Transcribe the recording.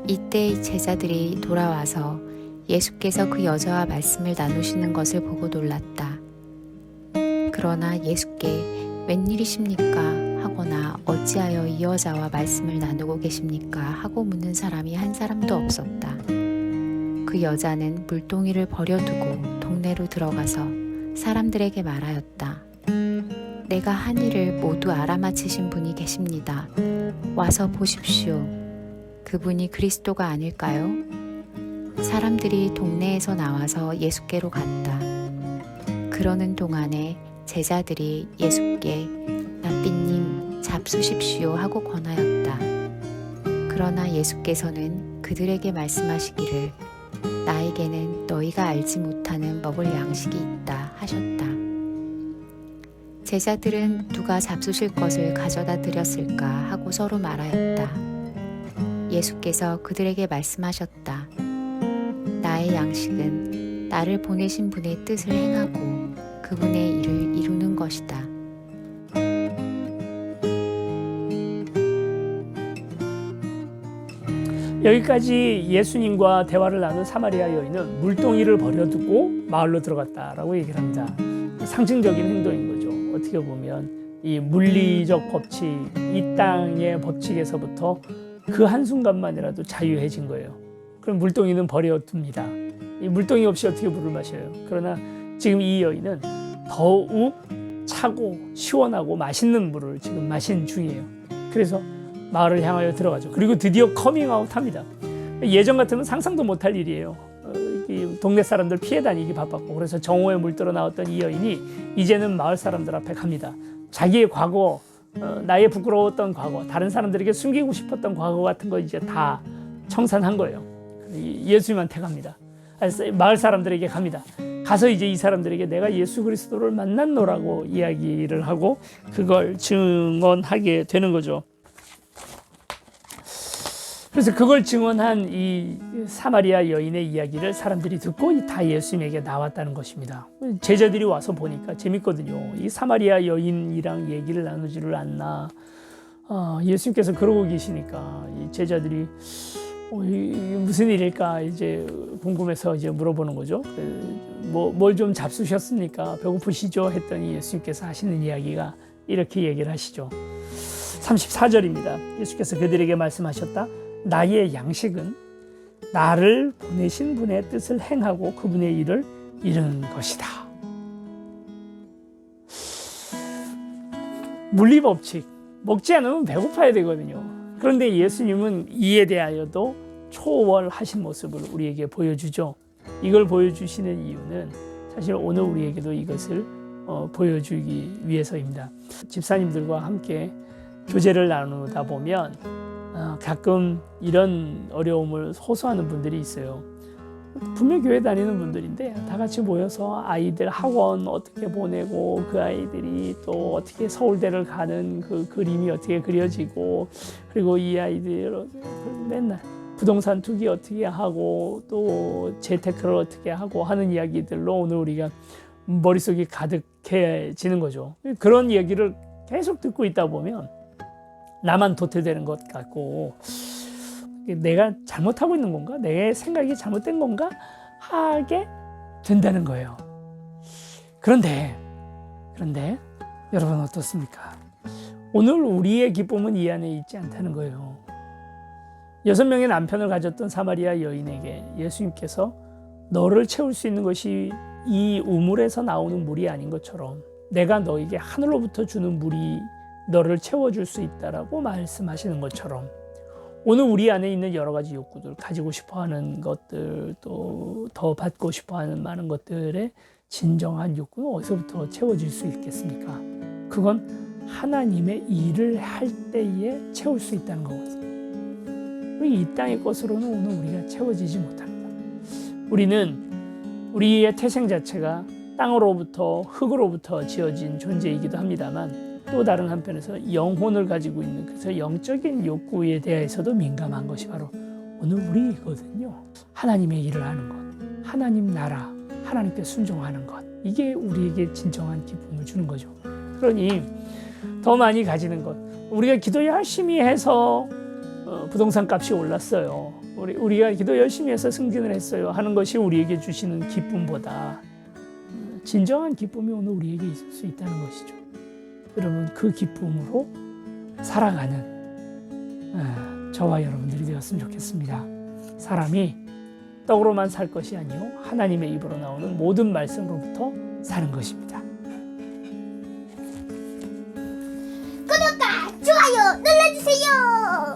이때 제자들이 돌아와서 예수께서 그 여자와 말씀을 나누시는 것을 보고 놀랐다. 그러나 예수께 웬일이십니까? 하거나 어찌하여 이 여자와 말씀을 나누고 계십니까? 하고 묻는 사람이 한 사람도 없었다. 그 여자는 물동이를 버려두고 동네로 들어가서 사람들에게 말하였다. 내가 한 일을 모두 알아맞히신 분이 계십니다. 와서 보십시오. 그분이 그리스도가 아닐까요? 사람들이 동네에서 나와서 예수께로 갔다. 그러는 동안에 제자들이 예수께 랍비님 잡수십시오 하고 권하였다. 그러나 예수께서는 그들에게 말씀하시기를 나에게는 너희가 알지 못하는 먹을 양식이 있다 하셨다. 제자들은 누가 잡수실 것을 가져다 드렸을까 하고 서로 말하였다. 예수께서 그들에게 말씀하셨다. 나의 양식은 나를 보내신 분의 뜻을 행하고 그분의 일을 이루는 것이다. 여기까지 예수님과 대화를 나눈 사마리아 여인은 물동이를 버려두고 마을로 들어갔다라고 얘기를 합니다. 상징적인 행동인 거죠. 어떻게 보면 이 물리적 법칙, 이 땅의 법칙에서부터 그 한순간만이라도 자유해진 거예요. 그럼 물동이는 버려둡니다. 이 물동이 없이 어떻게 물을 마셔요? 그러나 지금 이 여인은 더욱 차고 시원하고 맛있는 물을 지금 마신 중이에요. 그래서 마을을 향하여 들어가죠. 그리고 드디어 커밍아웃 합니다. 예전 같으면 상상도 못할 일이에요. 동네 사람들 피해 다니기 바빴고, 그래서 정오에 물들어 나왔던 이 여인이 이제는 마을 사람들 앞에 갑니다. 자기의 과거, 나의 부끄러웠던 과거, 다른 사람들에게 숨기고 싶었던 과거 같은 거 이제 다 청산한 거예요. 예수님한테 갑니다. 마을 사람들에게 갑니다. 가서 이제 이 사람들에게 내가 예수 그리스도를 만났노라고 이야기를 하고 그걸 증언하게 되는 거죠. 그래서 그걸 증언한 이 사마리아 여인의 이야기를 사람들이 듣고 다 예수님에게 나왔다는 것입니다. 제자들이 와서 보니까 재밌거든요. 이 사마리아 여인이랑 얘기를 나누지를 않나. 예수님께서 그러고 계시니까 이 제자들이 무슨 일일까 이제 궁금해서 이제 물어보는 거죠. 뭘 좀 잡수셨습니까? 배고프시죠? 했더니 예수님께서 하시는 이야기가 이렇게 얘기를 하시죠. 34절입니다. 예수께서 그들에게 말씀하셨다. 나의 양식은 나를 보내신 분의 뜻을 행하고 그분의 일을 이루는 것이다. 물리법칙, 먹지 않으면 배고파야 되거든요. 그런데 예수님은 이에 대하여도 초월하신 모습을 우리에게 보여주죠. 이걸 보여주시는 이유는 사실 오늘 우리에게도 이것을 보여주기 위해서입니다. 집사님들과 함께 교제를 나누다 보면 가끔 이런 어려움을 호소하는 분들이 있어요. 분명 교회 다니는 분들인데 다 같이 모여서 아이들 학원 어떻게 보내고 그 아이들이 또 어떻게 서울대를 가는 그 그림이 어떻게 그려지고 그리고 이 아이들 맨날 부동산 투기 어떻게 하고 또 재테크를 어떻게 하고 하는 이야기들로 오늘 우리가 머릿속이 가득해지는 거죠. 그런 얘기를 계속 듣고 있다 보면 나만 도태되는 것 같고 내가 잘못하고 있는 건가? 내 생각이 잘못된 건가? 하게 된다는 거예요. 그런데 여러분 어떻습니까? 오늘 우리의 기쁨은 이 안에 있지 않다는 거예요. 6명의 남편을 가졌던 사마리아 여인에게 예수님께서 너를 채울 수 있는 것이 이 우물에서 나오는 물이 아닌 것처럼 내가 너에게 하늘로부터 주는 물이 너를 채워줄 수 있다라고 말씀하시는 것처럼 오늘 우리 안에 있는 여러 가지 욕구들, 가지고 싶어하는 것들, 또 더 받고 싶어하는 많은 것들의 진정한 욕구는 어디서부터 채워질 수 있겠습니까? 그건 하나님의 일을 할 때에 채울 수 있다는 거거든요. 이 땅의 것으로는 오늘 우리가 채워지지 못합니다. 우리는 우리의 태생 자체가 땅으로부터 흙으로부터 지어진 존재이기도 합니다만 또 다른 한편에서 영혼을 가지고 있는 그래서 영적인 욕구에 대해서도 민감한 것이 바로 오늘 우리거든요. 하나님의 일을 하는 것, 하나님 나라, 하나님께 순종하는 것, 이게 우리에게 진정한 기쁨을 주는 거죠. 그러니 더 많이 가지는 것, 우리가 기도 열심히 해서 부동산 값이 올랐어요. 우리가 기도 열심히 해서 승진을 했어요 하는 것이 우리에게 주시는 기쁨보다 진정한 기쁨이 오늘 우리에게 있을 수 있다는 것이죠. 여러분 그 기쁨으로 살아가는 저와 여러분들이 되었으면 좋겠습니다. 사람이 떡으로만 살 것이 아니요 하나님의 입으로 나오는 모든 말씀으로부터 사는 것입니다. 구독과 좋아요 눌러주세요.